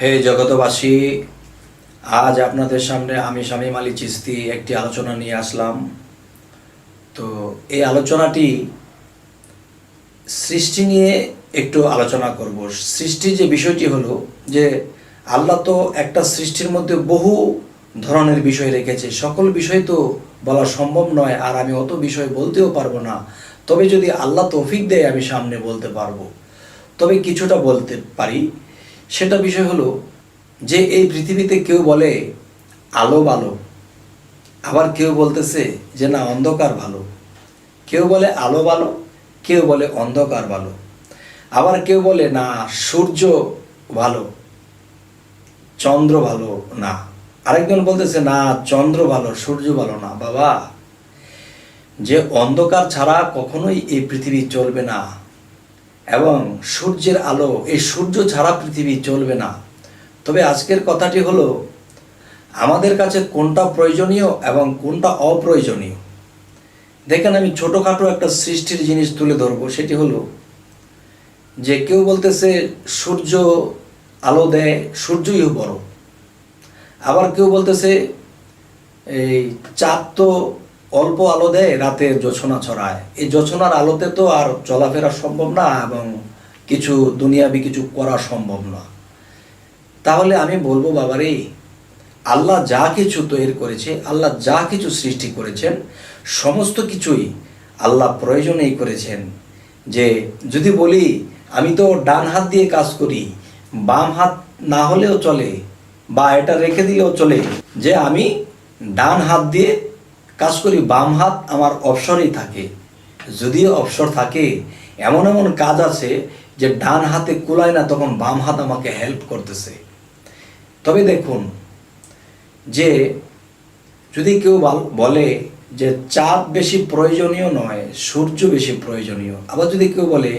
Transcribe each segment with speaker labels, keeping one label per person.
Speaker 1: হে জগতবাসী, আজ আপনাদের সামনে আমি শামীম আলী চিশতি একটি আলোচনা নিয়ে আসলাম। তো এই আলোচনাটি সৃষ্টি নিয়ে একটু আলোচনা করব। সৃষ্টির যে বিষয়টি হলো যে আল্লাহ তো একটা সৃষ্টির মধ্যে বহু ধরনের বিষয় রেখেছে, সকল বিষয় তো বলা সম্ভব নয়, আর আমি অত বিষয় বলতেও পারবো না। তবে যদি আল্লাহ তৌফিক দেয় আমি সামনে বলতে পারবো, তবে কিছুটা বলতে পারি। সেটা বিষয় হলো যে এই পৃথিবীতে কেউ বলে আলো ভালো, আবার কেউ বলতেছে যে না অন্ধকার ভালো। কেউ বলে আলো ভালো, কেউ বলে অন্ধকার ভালো। আবার কেউ বলে না সূর্য ভালো, চন্দ্র ভালো না। আরেকজন বলতেছে না চন্দ্র ভালো, সূর্য ভালো না। বাবা, যে অন্ধকার ছাড়া কখনোই এই পৃথিবী চলবে না, এবং সূর্যের আলো, এই সূর্য ছাড়া পৃথিবী চলবে না। তবে আজকের কথাটি হলো আমাদের কাছে কোনটা প্রয়োজনীয় এবং কোনটা অপ্রয়োজনীয়। দেখেন, আমি ছোটোখাটো একটা সৃষ্টির জিনিস তুলে ধরবো। সেটি হলো যে কেউ বলতেছে সূর্য আলো দেয়, সূর্যই বড়। আবার কেউ বলতেছে এই চাঁদ তো অল্প আলো দেয়, রাতের জোছনা ছড়ায়। এই জোছনার আলোতে তো আর চলাফেরা সম্ভব না এবং কিছু দুনিয়াবি কিছু করা সম্ভব না। তাহলে আমি বলবো বাবারে, আল্লাহ যা কিছু তৈরি করেছে, আল্লাহ যা কিছু সৃষ্টি করেছেন, সমস্ত কিছুই আল্লাহ প্রয়োজনেই করেছেন। যে যদি বলি আমি তো ডান হাত দিয়ে কাজ করি, বাম হাত না হলেও চলে, বা এটা রেখে দিলেও চলে, যে আমি ডান হাত দিয়ে কাজ করি, বাম হাত আমার অবসরেই থাকে। যদিও অবসর থাকে, এমন এমন কাজ আছে যে ডান হাতে কুলায় না, তখন বাম হাত আমাকে হেল্প করতেছে। তবে দেখুন, যে যদি কেউ বলে যে চাঁদ বেশি প্রয়োজনীয় নয়, সূর্য বেশি প্রয়োজনীয়। আবার যদি কেউ বলে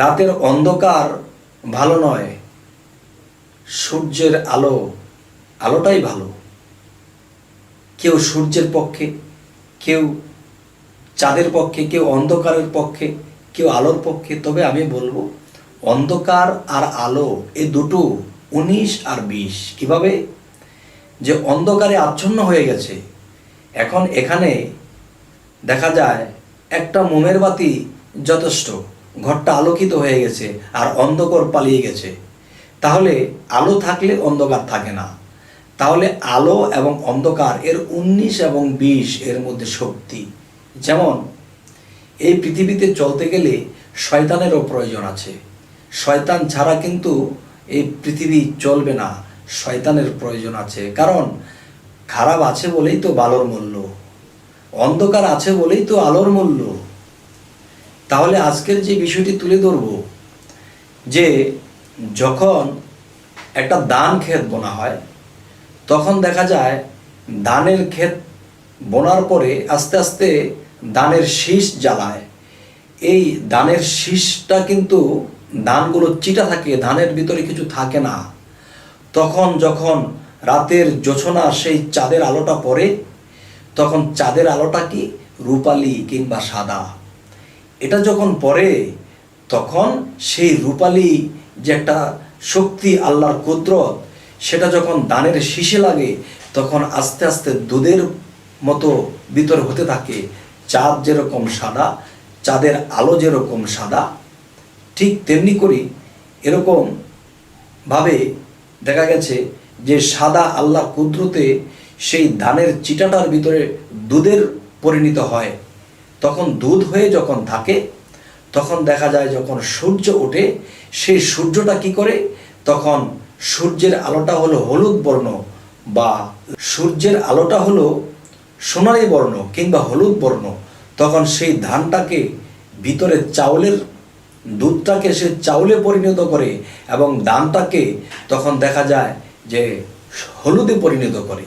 Speaker 1: রাতের অন্ধকার ভালো নয়, সূর্যের আলোটাই ভালো। কেউ সূর্যের পক্ষে, কেউ চাঁদের পক্ষে, কেউ অন্ধকারের পক্ষে, কেউ আলোর পক্ষে। তবে আমি বলবো অন্ধকার আর আলো এই দুটো 19 আর 20। কিভাবে? যে অন্ধকারে আচ্ছন্ন হয়ে গেছে, এখন এখানে দেখা যায় একটা মোমের বাতি যথেষ্ট, ঘরটা আলোকিত হয়ে গেছে, আর অন্ধকার পালিয়ে গেছে। তাহলে আলো থাকলে অন্ধকার থাকে না। তাহলে আলো এবং অন্ধকার এর 19 এবং 20 এর মধ্যে শক্তি। যেমন এই পৃথিবীতে চলতে গেলে শয়তানেরও প্রয়োজন আছে। শয়তান ছাড়া কিন্তু এই পৃথিবী চলবে না, শয়তানের প্রয়োজন আছে। কারণ খারাপ আছে বলেই তো ভালোর মূল্য, অন্ধকার আছে বলেই তো আলোর মূল্য। তাহলে আজকের যে বিষয়টি তুলে ধরব, যে যখন একটা ধান ক্ষেত বোনা হয়, তখন দেখা যায় ধানের ক্ষেত বোনার পরে আস্তে আস্তে ধানের শীষ জ্বালায়। এই ধানের শীষটা কিন্তু ধানগুলো চিটা থাকে, ধানের ভিতরে কিছু থাকে না। তখন যখন রাতের জোছনা সেই চাঁদের আলোটা পড়ে, তখন চাঁদের আলোটা কি রূপালি কিংবা সাদা। এটা যখন পড়ে, তখন সেই রূপালি যে একটা শক্তি, আল্লাহর কুদরত, সেটা যখন ধানের শীষে লাগে, তখন আস্তে আস্তে দুধের মতো ভিতর হতে থাকে। চাঁদ যেরকম সাদা, চাঁদের আলো যেরকম সাদা, ঠিক তেমনি করে এরকম ভাবে দেখা গেছে যে সাদা আল্লাহ কুদরতে সেই ধানের চিটাটার ভিতরে দুধের পরিণত হয়। তখন দুধ হয়ে যখন থাকে, তখন দেখা যায় যখন সূর্য ওঠে, সেই সূর্যটা কি করে, তখন সূর্যের আলোটা হলো হলুদ বর্ণ, বা সূর্যের আলোটা হলো সোনালী বর্ণ কিংবা হলুদ বর্ণ। তখন সেই ধানটাকে ভিতরে চাউলের দুধটাকে সে চাউলে পরিণত করে, এবং ধানটাকে তখন দেখা যায় যে হলুদে পরিণত করে।